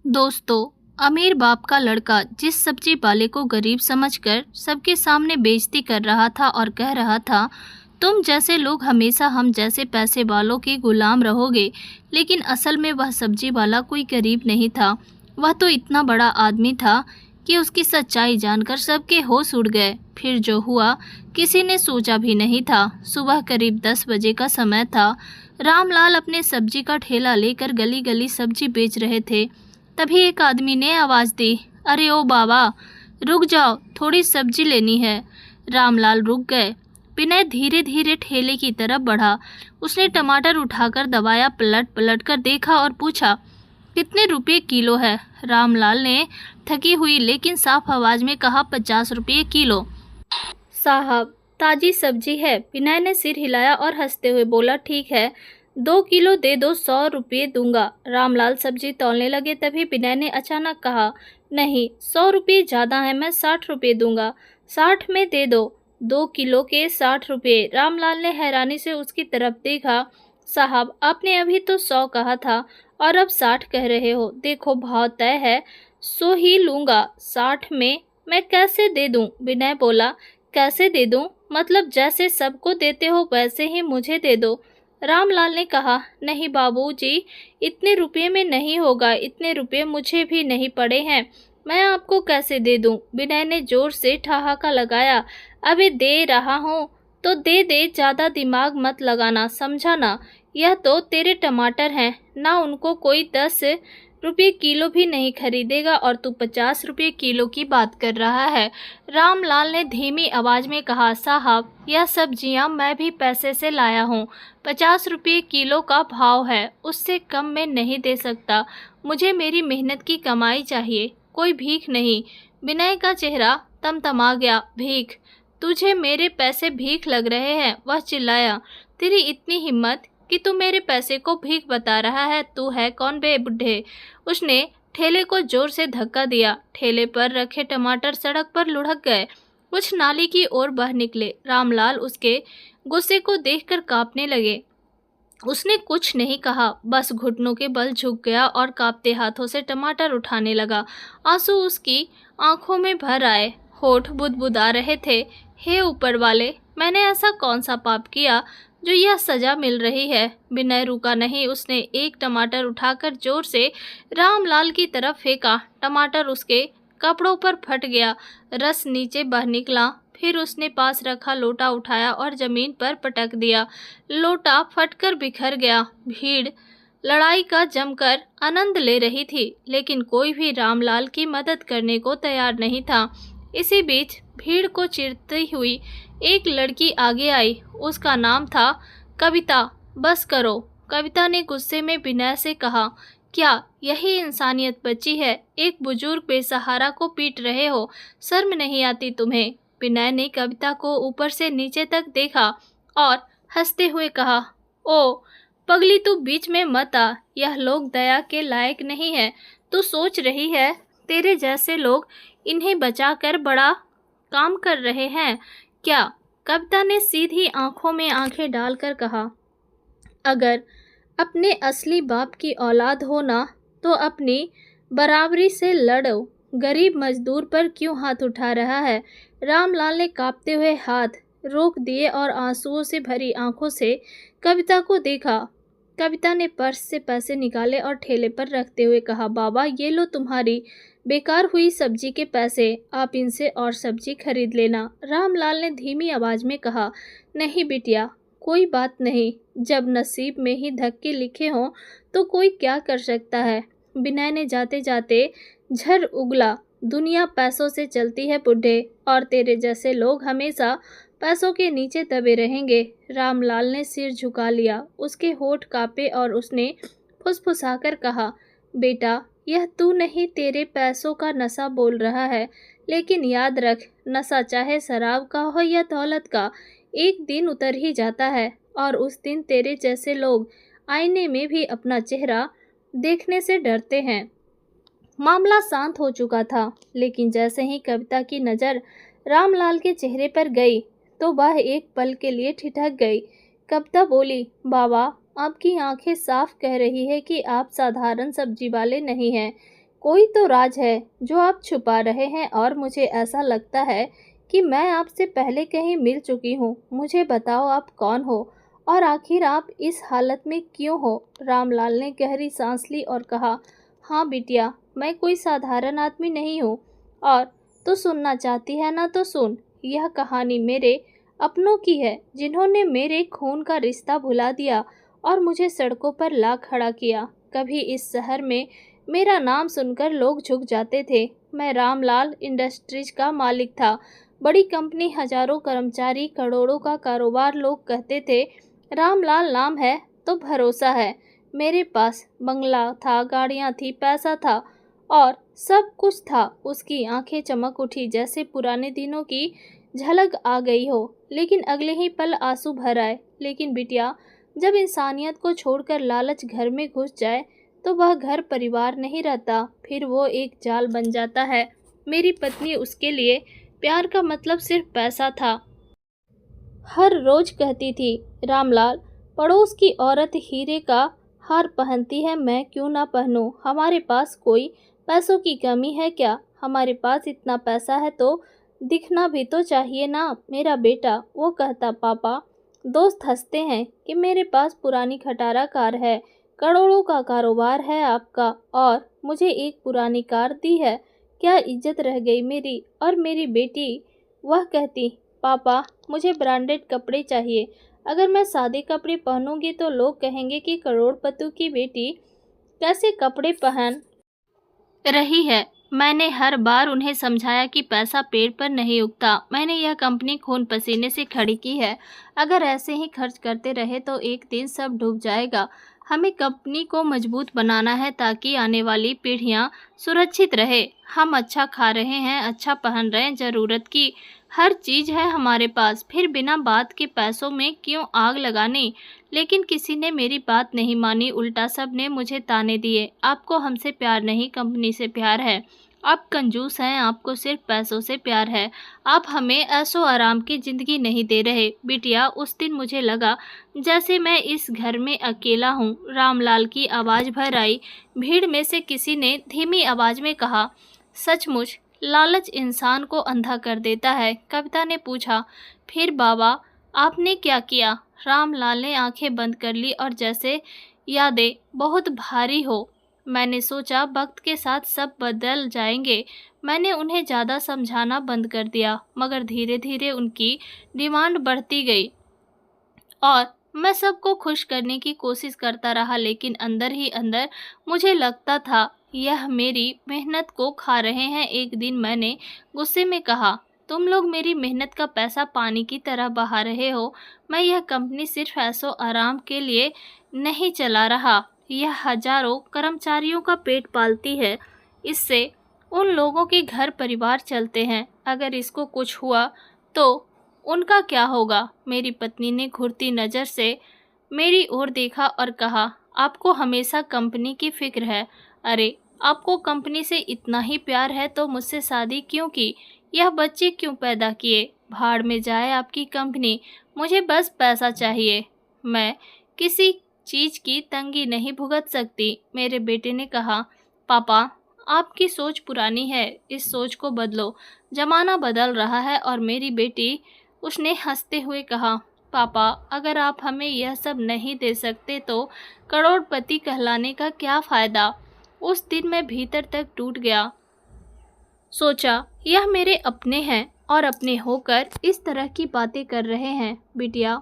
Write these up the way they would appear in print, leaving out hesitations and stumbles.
दोस्तों, अमीर बाप का लड़का जिस सब्जी वाले को गरीब समझकर सबके सामने बेइज्जती कर रहा था और कह रहा था, तुम जैसे लोग हमेशा हम जैसे पैसे वालों के गुलाम रहोगे। लेकिन असल में वह सब्जी वाला कोई गरीब नहीं था। वह तो इतना बड़ा आदमी था कि उसकी सच्चाई जानकर सबके होश उड़ गए। फिर जो हुआ किसी ने सोचा भी नहीं था। सुबह करीब 10 बजे का समय था। रामलाल अपने सब्जी का ठेला लेकर गली गली सब्जी बेच रहे थे। तभी एक आदमी ने आवाज़ दी, अरे ओ बाबा, रुक जाओ, थोड़ी सब्जी लेनी है। रामलाल रुक गए। विनय धीरे धीरे ठेले की तरफ बढ़ा। उसने टमाटर उठाकर दबाया, पलट पलट कर देखा और पूछा, कितने रुपये किलो है? रामलाल ने थकी हुई लेकिन साफ आवाज़ में कहा, 50 रुपये किलो। साहब, ताज़ी सब्जी है। विनय ने सिर हिलाया और हंसते हुए बोला, ठीक है, 2 किलो दे दो, 100 रुपये दूंगा। रामलाल सब्जी तौलने लगे। तभी विनय ने अचानक कहा, नहीं, 100 रुपये ज़्यादा है, मैं 60 रुपये दूंगा। 60 में दे दो। 2 किलो के 60 रुपये। रामलाल ने हैरानी से उसकी तरफ देखा। साहब, आपने अभी तो 100 कहा था और अब 60 कह रहे हो। देखो, भाव तय है, 100 ही लूँगा। 60 में मैं कैसे दे दूँ? विनय बोला, कैसे दे दूँ? मतलब जैसे सबको देते हो वैसे ही मुझे दे दो। रामलाल ने कहा, नहीं बाबूजी, इतने रुपये में नहीं होगा। इतने रुपये मुझे भी नहीं पड़े हैं, मैं आपको कैसे दे दूं? विनय ने जोर से ठहाका लगाया। अबे दे रहा हूँ तो दे दे, ज़्यादा दिमाग मत लगाना, समझा ना? यह तो तेरे टमाटर हैं ना, उनको कोई 10 रुपये किलो भी नहीं खरीदेगा और तू 50 रुपये किलो की बात कर रहा है। रामलाल ने धीमी आवाज़ में कहा, साहब, यह सब्जियां मैं भी पैसे से लाया हूँ। 50 रुपये किलो का भाव है, उससे कम में नहीं दे सकता। मुझे मेरी मेहनत की कमाई चाहिए, कोई भीख नहीं। विनय का चेहरा तमतमा गया। भीख? तुझे मेरे पैसे भीख लग रहे हैं? वह चिल्लाया, तेरी इतनी हिम्मत कि तू मेरे पैसे को भीख बता रहा है? तू है कौन बे बुढ़े? उसने ठेले को जोर से धक्का दिया। ठेले पर रखे टमाटर सड़क पर लुढ़क गए, कुछ नाली की ओर बह निकले। रामलाल उसके गुस्से को देखकर कांपने लगे। उसने कुछ नहीं कहा, बस घुटनों के बल झुक गया और कांपते हाथों से टमाटर उठाने लगा। आंसू उसकी आंखों में भर आए, होठ बुदबुदा रहे थे। हे ऊपर वाले, मैंने ऐसा कौन सा पाप किया जो यह सजा मिल रही है? विनय रुका नहीं। उसने एक टमाटर उठाकर जोर से रामलाल की तरफ फेंका। टमाटर उसके कपड़ों पर फट गया, रस नीचे बह निकला। फिर उसने पास रखा लोटा उठाया और जमीन पर पटक दिया। लोटा फटकर बिखर गया। भीड़ लड़ाई का जमकर आनंद ले रही थी, लेकिन कोई भी रामलाल की मदद करने को तैयार नहीं था। इसी बीच भीड़ को चीरती हुई एक लड़की आगे आई। उसका नाम था कविता। बस करो, कविता ने गुस्से में विनय से कहा, क्या यही इंसानियत बची है? एक बुजुर्ग बेसहारा को पीट रहे हो, शर्म नहीं आती तुम्हें? विनय ने कविता को ऊपर से नीचे तक देखा और हंसते हुए कहा, ओ पगली, तू बीच में मत आ, यह लोग दया के लायक नहीं है। तू सोच रही है तेरे जैसे लोग इन्हें बचाकर बड़ा काम कर रहे हैं क्या? कविता ने सीधी आंखों में आंखें डालकर कहा, अगर अपने असली बाप की औलाद हो ना तो अपनी बराबरी से लड़ो। गरीब मजदूर पर क्यों हाथ उठा रहा है? रामलाल ने कांपते हुए हाथ रोक दिए और आंसुओं से भरी आंखों से कविता को देखा। कविता ने पर्स से पैसे निकाले और ठेले पर रखते हुए कहा, बाबा, ये लो तुम्हारी बेकार हुई सब्जी के पैसे, आप इनसे और सब्जी खरीद लेना। रामलाल ने धीमी आवाज में कहा, नहीं बिटिया, कोई बात नहीं, जब नसीब में ही धक्के लिखे हों तो कोई क्या कर सकता है? विनय ने जाते जाते झर उगला, दुनिया पैसों से चलती है बुढ़े, और तेरे जैसे लोग हमेशा पैसों के नीचे दबे रहेंगे। रामलाल ने सिर झुका लिया। उसके होठ कांपे और उसने फुसफुसाकर कहा, बेटा, यह तू नहीं, तेरे पैसों का नशा बोल रहा है। लेकिन याद रख, नशा चाहे शराब का हो या दौलत का, एक दिन उतर ही जाता है, और उस दिन तेरे जैसे लोग आईने में भी अपना चेहरा देखने से डरते हैं। मामला शांत हो चुका था, लेकिन जैसे ही कविता की नज़र रामलाल के चेहरे पर गई तो वह एक पल के लिए ठिठक गई। कविता बोली, बाबा, आपकी आंखें साफ कह रही है कि आप साधारण सब्जी वाले नहीं हैं। कोई तो राज है जो आप छुपा रहे हैं और मुझे ऐसा लगता है कि मैं आपसे पहले कहीं मिल चुकी हूँ। मुझे बताओ आप कौन हो और आखिर आप इस हालत में क्यों हो? रामलाल ने गहरी सांस ली और कहा, हाँ बिटिया, मैं कोई साधारण आदमी नहीं हूँ। और तो सुनना चाहती है ना तो सुन। यह कहानी मेरे अपनों की है जिन्होंने मेरे खून का रिश्ता भुला दिया और मुझे सड़कों पर ला खड़ा किया। कभी इस शहर में मेरा नाम सुनकर लोग झुक जाते थे। मैं रामलाल इंडस्ट्रीज का मालिक था। बड़ी कंपनी, हजारों कर्मचारी, करोड़ों का कारोबार। लोग कहते थे रामलाल नाम है तो भरोसा है। मेरे पास बंगला था, गाड़ियाँ थी, पैसा था और सब कुछ था। उसकी आंखें चमक उठी जैसे पुराने दिनों की झलक आ गई हो, लेकिन अगले ही पल आंसू भर आए। लेकिन बिटिया, जब इंसानियत को छोड़कर लालच घर में घुस जाए तो वह घर परिवार नहीं रहता, फिर वो एक जाल बन जाता है। मेरी पत्नी, उसके लिए प्यार का मतलब सिर्फ पैसा था। हर रोज कहती थी, रामलाल, पड़ोस की औरत हीरे का हार पहनती है, मैं क्यों ना पहनूं? हमारे पास कोई पैसों की कमी है क्या? हमारे पास इतना पैसा है तो दिखना भी तो चाहिए ना। मेरा बेटा वो कहता, पापा, दोस्त हंसते हैं कि मेरे पास पुरानी खटारा कार है, करोड़ों का कारोबार है आपका, और मुझे एक पुरानी कार दी है। क्या इज्जत रह गई मेरी? और मेरी बेटी वह कहती, पापा, मुझे ब्रांडेड कपड़े चाहिए। अगर मैं सादे कपड़े पहनूंगी तो लोग कहेंगे कि करोड़पति की बेटी कैसे कपड़े पहन रही है। मैंने हर बार उन्हें समझाया कि पैसा पेड़ पर नहीं उगता। मैंने यह कंपनी खून पसीने से खड़ी की है। अगर ऐसे ही खर्च करते रहे तो एक दिन सब डूब जाएगा। हमें कंपनी को मजबूत बनाना है ताकि आने वाली पीढ़ियां सुरक्षित रहे। हम अच्छा खा रहे हैं, अच्छा पहन रहे हैं, ज़रूरत की हर चीज़ है हमारे पास, फिर बिना बात के पैसों में क्यों आग लगानी? लेकिन किसी ने मेरी बात नहीं मानी, उल्टा सब ने मुझे ताने दिए। आपको हमसे प्यार नहीं, कंपनी से प्यार है। आप कंजूस हैं, आपको सिर्फ पैसों से प्यार है। आप हमें ऐशो आराम की ज़िंदगी नहीं दे रहे। बिटिया, उस दिन मुझे लगा जैसे मैं इस घर में अकेला हूँ। रामलाल की आवाज़ भर आई। भीड़ में से किसी ने धीमी आवाज़ में कहा, सचमुच लालच इंसान को अंधा कर देता है। कविता ने पूछा, फिर बाबा आपने क्या किया? रामलाल ने आंखें बंद कर ली और जैसे यादें बहुत भारी हो। मैंने सोचा वक्त के साथ सब बदल जाएंगे। मैंने उन्हें ज़्यादा समझाना बंद कर दिया, मगर धीरे धीरे उनकी डिमांड बढ़ती गई और मैं सबको खुश करने की कोशिश करता रहा। लेकिन अंदर ही अंदर मुझे लगता था यह मेरी मेहनत को खा रहे हैं। एक दिन मैंने गुस्से में कहा, तुम लोग मेरी मेहनत का पैसा पानी की तरह बहा रहे हो। मैं यह कंपनी सिर्फ ऐशो आराम के लिए नहीं चला रहा, यह हजारों कर्मचारियों का पेट पालती है। इससे उन लोगों के घर परिवार चलते हैं। अगर इसको कुछ हुआ तो उनका क्या होगा? मेरी पत्नी ने घूरती नज़र से मेरी ओर देखा और कहा, आपको हमेशा कंपनी की फिक्र है। अरे, आपको कंपनी से इतना ही प्यार है तो मुझसे शादी क्यों की? यह बच्चे क्यों पैदा किए? भाड़ में जाए आपकी कंपनी, मुझे बस पैसा चाहिए। मैं किसी चीज़ की तंगी नहीं भुगत सकती। मेरे बेटे ने कहा, पापा, आपकी सोच पुरानी है, इस सोच को बदलो, ज़माना बदल रहा है। और मेरी बेटी, उसने हंसते हुए कहा, पापा, अगर आप हमें यह सब नहीं दे सकते तो करोड़पति कहलाने का क्या फ़ायदा? उस दिन मैं भीतर तक टूट गया। सोचा यह मेरे अपने हैं और अपने होकर इस तरह की बातें कर रहे हैं। बिटिया,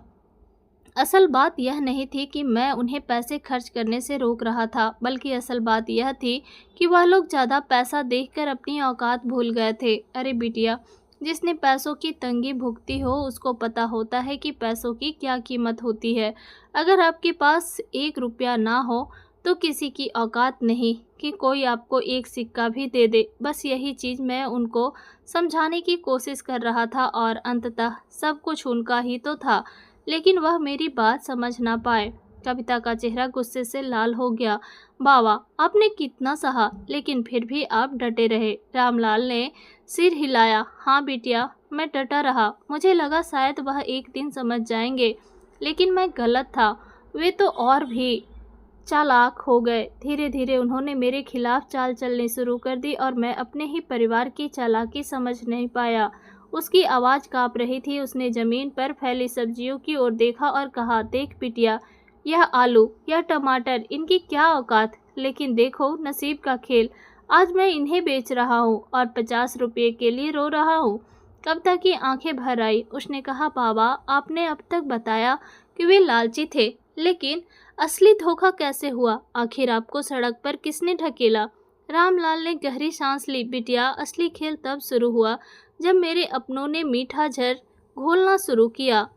असल बात यह नहीं थी कि मैं उन्हें पैसे खर्च करने से रोक रहा था, बल्कि असल बात यह थी कि वह लोग ज़्यादा पैसा देखकर अपनी औकात भूल गए थे। अरे बिटिया, जिसने पैसों की तंगी भुगती हो उसको पता होता है कि पैसों की क्या कीमत होती है। अगर आपके पास 1 रुपया ना हो तो किसी की औकात नहीं कि कोई आपको एक सिक्का भी दे दे। बस यही चीज़ मैं उनको समझाने की कोशिश कर रहा था और अंततः सब कुछ उनका ही तो था, लेकिन वह मेरी बात समझ ना पाए। कविता का चेहरा गुस्से से लाल हो गया। बाबा, आपने कितना सहा, लेकिन फिर भी आप डटे रहे। रामलाल ने सिर हिलाया। हाँ बिटिया, मैं डटा रहा। मुझे लगा शायद वह एक दिन समझ जाएंगे, लेकिन मैं गलत था। वे तो और भी चालाक हो गए। धीरे धीरे उन्होंने मेरे खिलाफ चाल चलनी शुरू कर दी और मैं अपने ही परिवार की चालाकी समझ नहीं पाया। उसकी आवाज़ काँप रही थी। उसने ज़मीन पर फैली सब्जियों की ओर देखा और कहा, देख बिटिया, यह आलू, यह टमाटर, इनकी क्या औकात, लेकिन देखो नसीब का खेल। आज मैं इन्हें बेच रहा हूँ और 50 रुपये के लिए रो रहा हूँ। कविता की आंखें भर आई। उसने कहा, बाबा, आपने अब तक बताया कि वे लालची थे, लेकिन असली धोखा कैसे हुआ? आखिर आपको सड़क पर किसने ढकेला? रामलाल ने गहरी सांस ली। बिटिया, असली खेल तब शुरू हुआ जब मेरे अपनों ने मीठा जहर घोलना शुरू किया।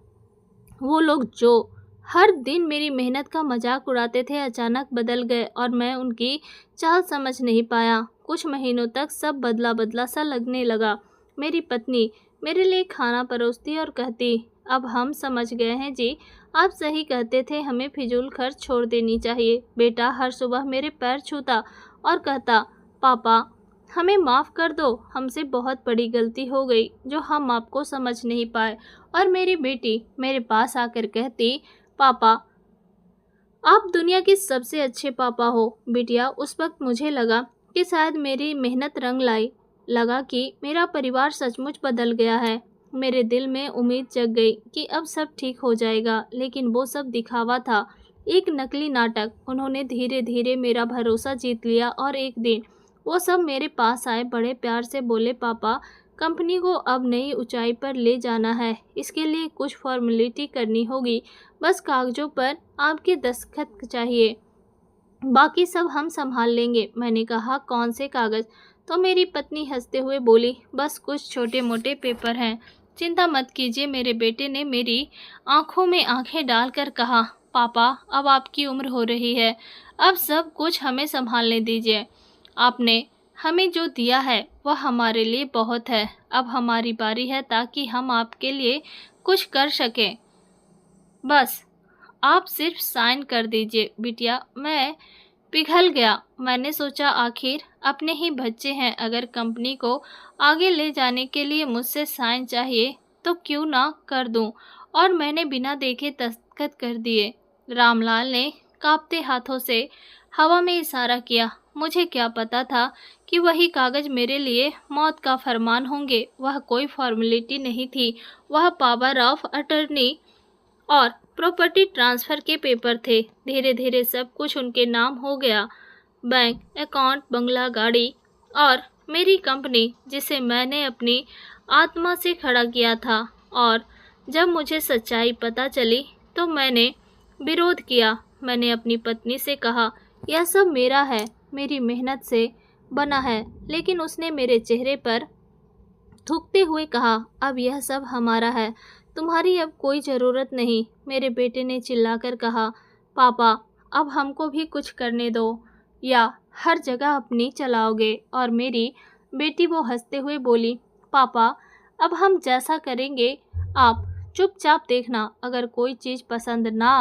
वो लोग जो हर दिन मेरी मेहनत का मजाक उड़ाते थे, अचानक बदल गए और मैं उनकी चाल समझ नहीं पाया। कुछ महीनों तक सब बदला बदला सा लगने लगा। मेरी पत्नी मेरे लिए खाना परोसती और कहती, अब हम समझ गए हैं जी, आप सही कहते थे, हमें फिजूल खर्च छोड़ देनी चाहिए। बेटा हर सुबह मेरे पैर छूता और कहता, पापा हमें माफ़ कर दो, हमसे बहुत बड़ी गलती हो गई जो हम आपको समझ नहीं पाए। और मेरी बेटी मेरे पास आकर कहती, पापा आप दुनिया के सबसे अच्छे पापा हो। बिटिया, उस वक्त मुझे लगा कि शायद मेरी मेहनत रंग लाई, लगा कि मेरा परिवार सचमुच बदल गया है। मेरे दिल में उम्मीद जग गई कि अब सब ठीक हो जाएगा, लेकिन वो सब दिखावा था, एक नकली नाटक। उन्होंने धीरे धीरे मेरा भरोसा जीत लिया और एक दिन वो सब मेरे पास आए, बड़े प्यार से बोले, पापा कंपनी को अब नई ऊंचाई पर ले जाना है, इसके लिए कुछ फॉर्मेलिटी करनी होगी, बस कागजों पर आपके दस्तखत चाहिए, बाकी सब हम संभाल लेंगे। मैंने कहा, कौन से कागज़? तो मेरी पत्नी हंसते हुए बोली, बस कुछ छोटे मोटे पेपर हैं, चिंता मत कीजिए। मेरे बेटे ने मेरी आंखों में आंखें डालकर कहा, पापा अब आपकी उम्र हो रही है, अब सब कुछ हमें संभालने दीजिए। आपने हमें जो दिया है वह हमारे लिए बहुत है, अब हमारी बारी है ताकि हम आपके लिए कुछ कर सकें। बस आप सिर्फ साइन कर दीजिए। बिटिया, मैं पिघल गया। मैंने सोचा आखिर अपने ही बच्चे हैं, अगर कंपनी को आगे ले जाने के लिए मुझसे साइन चाहिए तो क्यों ना कर दूं। और मैंने बिना देखे दस्तखत कर दिए। रामलाल ने कांपते हाथों से हवा में इशारा किया। मुझे क्या पता था कि वही कागज़ मेरे लिए मौत का फरमान होंगे। वह कोई फॉर्मेलिटी नहीं थी, वह पावर ऑफ अटर्नी और प्रॉपर्टी ट्रांसफ़र के पेपर थे। धीरे धीरे सब कुछ उनके नाम हो गया, बैंक अकाउंट, बंगला, गाड़ी और मेरी कंपनी, जिसे मैंने अपनी आत्मा से खड़ा किया था। और जब मुझे सच्चाई पता चली तो मैंने विरोध किया। मैंने अपनी पत्नी से कहा, यह सब मेरा है, मेरी मेहनत से बना है, लेकिन उसने मेरे चेहरे पर थूकते हुए कहा, अब यह सब हमारा है, तुम्हारी अब कोई ज़रूरत नहीं। मेरे बेटे ने चिल्लाकर कहा, पापा अब हमको भी कुछ करने दो, या हर जगह अपनी चलाओगे। और मेरी बेटी वो हंसते हुए बोली, पापा अब हम जैसा करेंगे आप चुपचाप देखना, अगर कोई चीज़ पसंद ना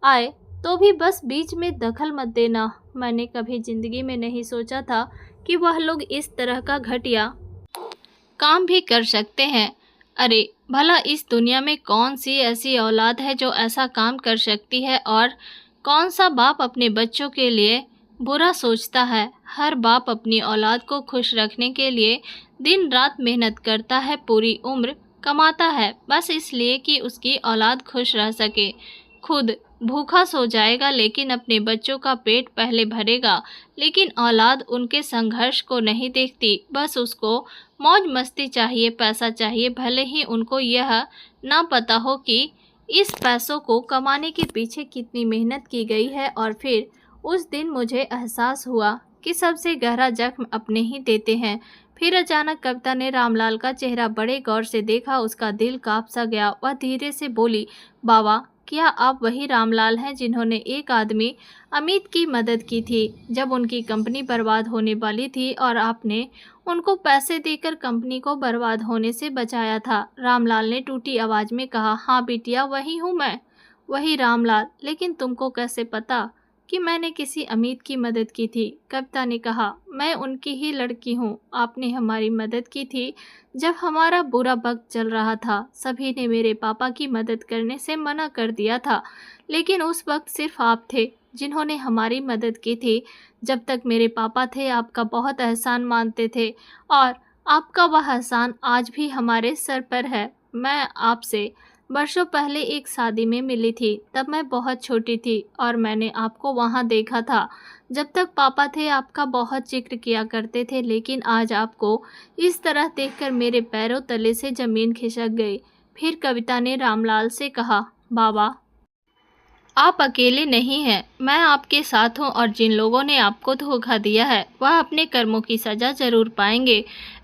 आए तो भी बस बीच में दखल मत देना। मैंने कभी ज़िंदगी में नहीं सोचा था कि वह लोग इस तरह का घटिया काम भी कर सकते हैं। अरे भला इस दुनिया में कौन सी ऐसी औलाद है जो ऐसा काम कर सकती है, और कौन सा बाप अपने बच्चों के लिए बुरा सोचता है। हर बाप अपनी औलाद को खुश रखने के लिए दिन रात मेहनत करता है, पूरी उम्र कमाता है, बस इसलिए कि उसकी औलाद खुश रह सके। खुद भूखा सो जाएगा लेकिन अपने बच्चों का पेट पहले भरेगा। लेकिन औलाद उनके संघर्ष को नहीं देखती, बस उसको मौज मस्ती चाहिए, पैसा चाहिए, भले ही उनको यह ना पता हो कि इस पैसों को कमाने के पीछे कितनी मेहनत की गई है। और फिर उस दिन मुझे एहसास हुआ कि सबसे गहरा जख्म अपने ही देते हैं। फिर अचानक कविता ने रामलाल का चेहरा बड़े गौर से देखा। उसका दिल काँप सा गया। वह धीरे से बोली, बाबा क्या आप वही रामलाल हैं जिन्होंने एक आदमी अमित की मदद की थी जब उनकी कंपनी बर्बाद होने वाली थी, और आपने उनको पैसे देकर कंपनी को बर्बाद होने से बचाया था? रामलाल ने टूटी आवाज़ में कहा, हाँ बिटिया, वही हूँ मैं, वही रामलाल। लेकिन तुमको कैसे पता कि मैंने किसी अमित की मदद की थी? कविता ने कहा, मैं उनकी ही लड़की हूँ। आपने हमारी मदद की थी जब हमारा बुरा वक्त चल रहा था। सभी ने मेरे पापा की मदद करने से मना कर दिया था, लेकिन उस वक्त सिर्फ आप थे जिन्होंने हमारी मदद की थी। जब तक मेरे पापा थे आपका बहुत एहसान मानते थे और आपका वह एहसान आज भी हमारे सर पर है। मैं आपसे वर्षों पहले एक शादी में मिली थी, तब मैं बहुत छोटी थी और मैंने आपको वहाँ देखा था। जब तक पापा थे आपका बहुत जिक्र किया करते थे, लेकिन आज आपको इस तरह देखकर मेरे पैरों तले से ज़मीन खिसक गई। फिर कविता ने रामलाल से कहा, बाबा आप अकेले नहीं हैं, मैं आपके साथ हूँ और जिन लोगों ने आपको धोखा दिया है वह अपने कर्मों की सज़ा ज़रूर पाएंगे।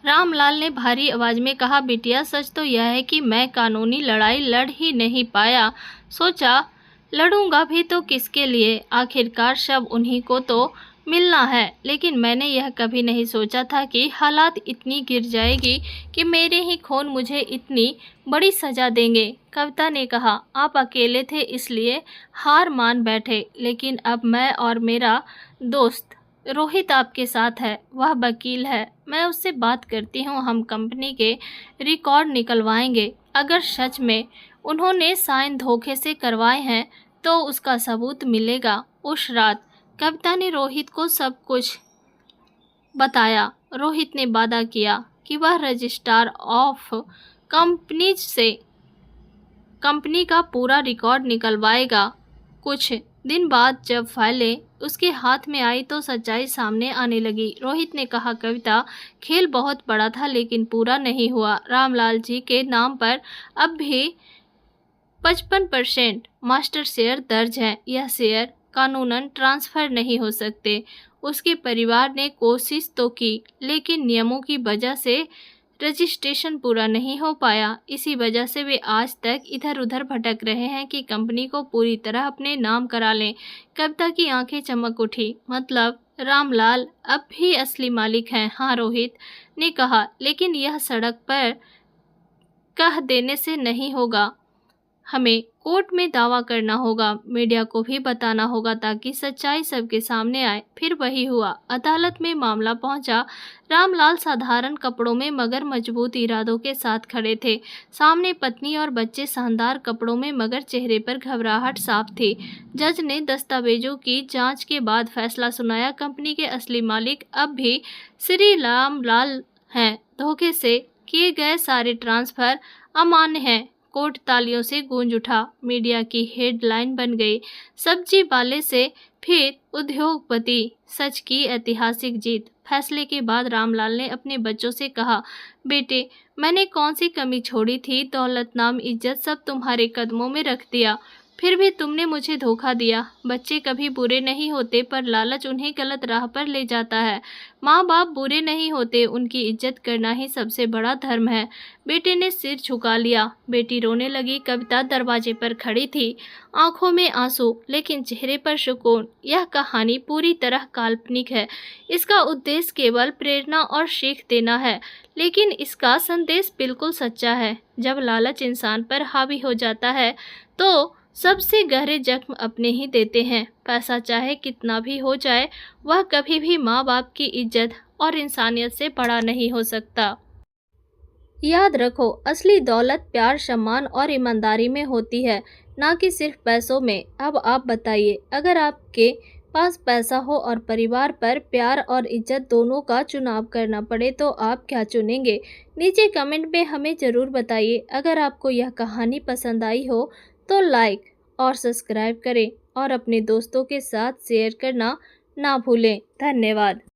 रामलाल ने भारी आवाज़ में कहा, बिटिया सच तो यह है कि मैं कानूनी लड़ाई लड़ ही नहीं पाया। सोचा लड़ूंगा भी तो किसके लिए, आखिरकार शव उन्हीं को तो मिलना है। लेकिन मैंने यह कभी नहीं सोचा था कि हालात इतनी गिर जाएगी कि मेरे ही खून मुझे इतनी बड़ी सज़ा देंगे। कविता ने कहा, आप अकेले थे इसलिए हार मान बैठे, लेकिन अब मैं और मेरा दोस्त रोहित आपके साथ है। वह वकील है, मैं उससे बात करती हूँ, हम कंपनी के रिकॉर्ड निकलवाएंगे। अगर सच में उन्होंने साइन धोखे से करवाए हैं तो उसका सबूत मिलेगा। उस रात कविता ने रोहित को सब कुछ बताया। रोहित ने वादा किया कि वह रजिस्ट्रार ऑफ कंपनीज से कंपनी का पूरा रिकॉर्ड निकलवाएगा। कुछ दिन बाद जब फाइलें उसके हाथ में आई तो सच्चाई सामने आने लगी। रोहित ने कहा, कविता खेल बहुत बड़ा था लेकिन पूरा नहीं हुआ। रामलाल जी के नाम पर अब भी 55% मास्टर शेयर दर्ज है। यह शेयर कानूनन ट्रांसफ़र नहीं हो सकते। उसके परिवार ने कोशिश तो की, लेकिन नियमों की वजह से रजिस्ट्रेशन पूरा नहीं हो पाया। इसी वजह से वे आज तक इधर उधर भटक रहे हैं कि कंपनी को पूरी तरह अपने नाम करा लें। कविता की आंखें चमक उठी। मतलब रामलाल अब भी असली मालिक हैं? हाँ, रोहित ने कहा, लेकिन यह सड़क पर कह देने से नहीं होगा। हमें कोर्ट में दावा करना होगा, मीडिया को भी बताना होगा ताकि सच्चाई सबके सामने आए। फिर वही हुआ, अदालत में मामला पहुंचा। रामलाल साधारण कपड़ों में मगर मजबूत इरादों के साथ खड़े थे। सामने पत्नी और बच्चे शानदार कपड़ों में मगर चेहरे पर घबराहट साफ थी। जज ने दस्तावेजों की जांच के बाद फैसला सुनाया, कंपनी के असली मालिक अब भी श्री रामलाल हैं। धोखे से किए गए सारे ट्रांसफर अमान्य हैं। कोर्ट तालियों से गूंज उठा। मीडिया की हेडलाइन बन गई, सब्जी वाले से फिर उद्योगपति, सच की ऐतिहासिक जीत। फैसले के बाद रामलाल ने अपने बच्चों से कहा, बेटे मैंने कौन सी कमी छोड़ी थी, दौलत नाम इज्जत सब तुम्हारे कदमों में रख दिया, फिर भी तुमने मुझे धोखा दिया। बच्चे कभी बुरे नहीं होते पर लालच उन्हें गलत राह पर ले जाता है। माँ बाप बुरे नहीं होते, उनकी इज्जत करना ही सबसे बड़ा धर्म है। बेटे ने सिर झुका लिया। बेटी रोने लगी। कविता दरवाजे पर खड़ी थी, आंखों में आंसू लेकिन चेहरे पर सुकून। यह कहानी पूरी तरह काल्पनिक है। इसका उद्देश्य केवल प्रेरणा और सीख देना है, लेकिन इसका संदेश बिल्कुल सच्चा है। जब लालच इंसान पर हावी हो जाता है तो सबसे गहरे जख्म अपने ही देते हैं। पैसा चाहे कितना भी हो जाए, वह कभी भी माँ बाप की इज्जत और इंसानियत से बड़ा नहीं हो सकता। याद रखो, असली दौलत प्यार, सम्मान और ईमानदारी में होती है, ना कि सिर्फ पैसों में। अब आप बताइए, अगर आपके पास पैसा हो और परिवार पर प्यार और इज्जत दोनों का चुनाव करना पड़े तो आप क्या चुनेंगे? नीचे कमेंट में हमें ज़रूर बताइए। अगर आपको यह कहानी पसंद आई हो तो लाइक और सब्सक्राइब करें और अपने दोस्तों के साथ शेयर करना ना भूलें। धन्यवाद।